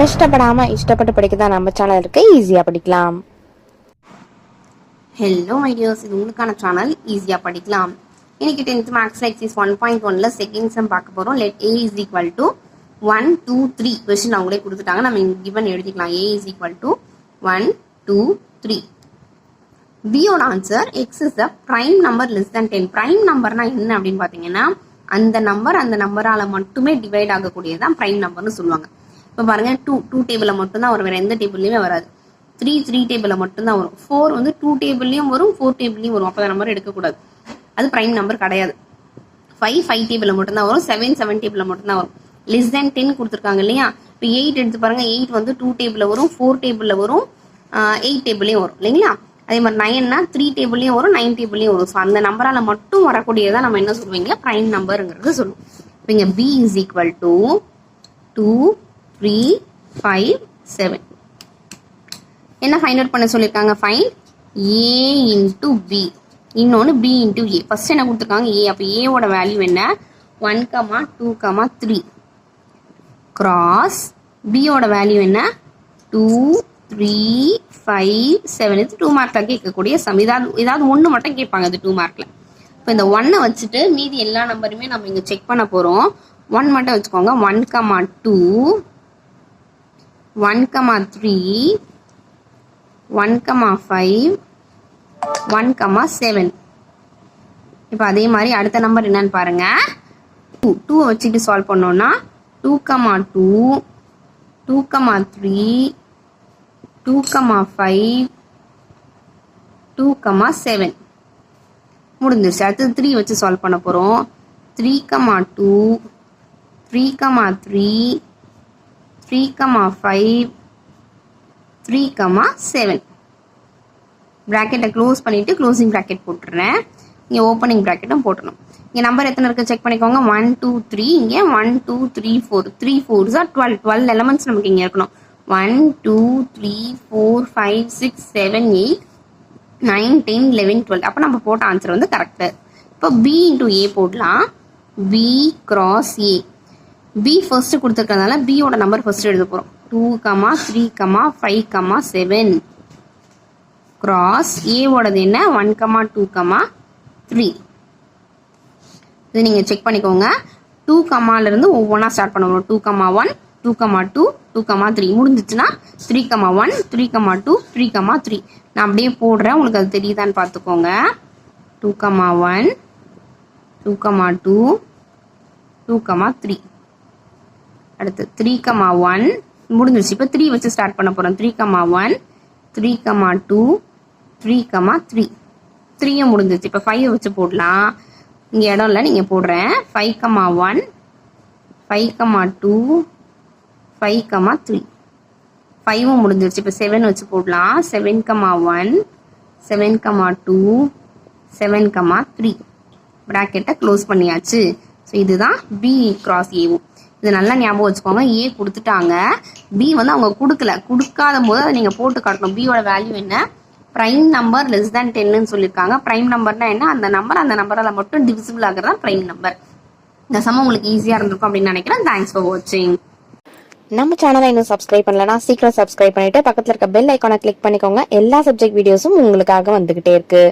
கஷ்டப்படாமல் இஷ்டப்பட்டு படிக்க தான் நம்ம சேனல் இருக்கு, ஈஸியாக படிக்கலாம். ஹலோ மை டியர்ஸ், இது உங்களுக்கான சேனல் ஈஸியாக படிக்கலாம். இன்னைக்கு 10th மேக்ஸ் எக்ஸைஸ் 1.1ல செகண்ட் சம் பார்க்க போகிறோம். Let a is equal to 1 2 3 question அவங்களே கொடுத்துட்டாங்க. நம்ம இங்கே கிவன் எழுதிக்கலாம். a is equal to 1 2 3. பியோட answer x is a prime number less than 10. prime நம்பர்னா என்ன அப்படின்னு பார்த்தீங்கன்னா அந்த நம்பரால் மட்டுமே டிவைட் ஆகக்கூடியதான் prime நம்பர்னு சொல்லுவாங்க. இப்போ பாருங்க 2 டேபிளில் மட்டும்தான் வரும், வேறு எந்த டேபிள்லையுமே வராது. 3 டேபிளில் மட்டும்தான் வரும். 4 வந்து 2 டேபிள்லையும் வரும், 4 டேபிள்லையும் வரும். அப்போ நம்பர் எடுக்கக்கூடாது, அது பிரைம் நம்பர் கிடையாது. 5 டேபிளில் மட்டும்தான் வரும், 7 டேபிளில் மட்டும்தான் வரும். லெஸ் தேன் 10 கொடுத்துருக்காங்க இல்லையா. இப்போ 8 எடுத்து பாருங்க, 8 வந்து 2 டேபிளில் வரும், 4 டேபிளில் வரும், 8 டேபிளையும் வரும் இல்லைங்களா. அதே மாதிரி 9னா 3 டேபிளையும் வரும், 9 டேபிளையும் வரும். ஸோ அந்த நம்பரால் மட்டும் வரக்கூடியதான் நம்ம என்ன சொல்லுவீங்க, பிரைம் நம்பருங்கிறது சொல்லுவோம். இப்போ இங்கே b is equal to 2 3 5 7. என்ன ஃபைண்ட் அவுட் பண்ண சொல்லியிருக்காங்க, ஃபைண்ட் a இன்டூ b, இன்னொன்று b இன்டூ a. ஃபர்ஸ்ட் என்ன கொடுத்துருக்காங்க, a. அப்போ ஏவோட வேல்யூ என்ன, 1 2 3 கிராஸ் பியோட வேல்யூ என்ன, 2 3 5 7. இது 2 மார்க்ல கேட்கக்கூடிய சம். ஏதாவது ஒன்று மட்டும் கேட்பாங்க இது 2 மார்க்ல. இப்போ இந்த 1 வச்சுட்டு மீதி எல்லா நம்பருமே நம்ம இங்கே செக் பண்ண போகிறோம். 1 மட்டும் வச்சுக்கோங்க. 1 2 1 3 1 5 1 7. இப்போ அதே மாதிரி அடுத்த நம்பர் என்னன்னு பாருங்க, 2 வச்சுட்டு சால்வ் பண்ணோம்னா 2 2 2 3 2 5 2 7 முடிஞ்சிருச்சு. அடுத்து 3 வச்சு சால்வ் பண்ண போகிறோம். 3 2 3 3 3 5 3 7. ப்ராக்கெட்டை க்ளோஸ் பண்ணிவிட்டு க்ளோசிங் ப்ராக்கெட் போட்டுடுறேன். இங்கே ஓப்பனிங் ப்ராக்கெட்டும் போட்டணும். இங்கே நம்பர் எத்தனை இருக்குது செக் பண்ணிக்கோங்க. 1 2 3. இங்கே 1 2 3 4. 3 4s are 12. 12 எலமெண்ட்ஸ் நமக்கு இங்கே இருக்கணும். 1 2 3 4 5 6 7 8 9 10 11 12. அப்போ நம்ம போட்ட ஆன்சர் வந்து கரெக்டு. இப்போ b இன்டூ a போடலாம். b cross a. b first கொடுத்துருக்கறதுனால பியோட நம்பர் ஃபர்ஸ்ட் எழுத போகிறோம். 2 3 5 7 கிராஸ் ஏவோடது என்ன, 1 2 3. இது நீங்கள் செக் பண்ணிக்கோங்க. 2 கமாலிருந்து ஒவ்வொன்றா ஸ்டார்ட் பண்ணுவோம். 2 1 2 2 2 3 முடிஞ்சிச்சுன்னா 3 1 3 2 3 3. நான் அப்படியே போடுறேன், உங்களுக்கு அது தெரியுதான்னு பார்த்துக்கோங்க. 2 1 2 2 2 3. அடுத்து 3 1 முடிஞ்சிருச்சு. இப்போ 3 வச்சு ஸ்டார்ட் பண்ண போகிறோம். 3 1 3 2 3 3. 3யும் முடிஞ்சிருச்சு. இப்போ 5 வச்சு போடலாம். இங்கே இடம் இல்லை, நீங்கள் போடுறேன். 5 1 5 2 5 3. 5ம் முடிஞ்சிருச்சு. இப்போ 7 வச்சு போடலாம். 7 1 7 2 7 3. ப்ராக்கெட்டை க்ளோஸ் பண்ணியாச்சு. ஸோ இதுதான் b கிராஸ் ஏவும். இது நல்லா ஞாபகம் வச்சுக்கோங்க. ஏ கொடுத்துட்டாங்க, பி வந்து அவங்க கொடுக்காத போது அதை நீங்கள் போட்டு காட்டணும். பியோட வேல்யூ என்ன, ப்ரைம் நம்பர் லெஸ் தேன் 10ன்னு சொல்லியிருக்காங்க. ப்ரைம் நம்பர்னா என்ன, அந்த நம்பரால் மட்டும் டிவிசிபிள் ஆகிறது தான் ப்ரைம் நம்பர். இந்த சம் உங்களுக்கு ஈஸியாக இருந்திருக்கும் அப்படின்னு நினைக்கிறேன். தேங்க்ஸ் ஃபார் வாட்சிங். நம்ம சேனலை இன்னும் சப்ஸ்கிரைப் பண்ணலன்னா சீக்கிரம் சப்ஸ்கிரைப் பண்ணிட்டு பக்கத்தில் இருக்க பெல் ஐக்கானை கிளிக் பண்ணிக்கோங்க. எல்லா சப்ஜெக்ட் வீடியோஸும் உங்களுக்காக வந்துகிட்டே இருக்கு.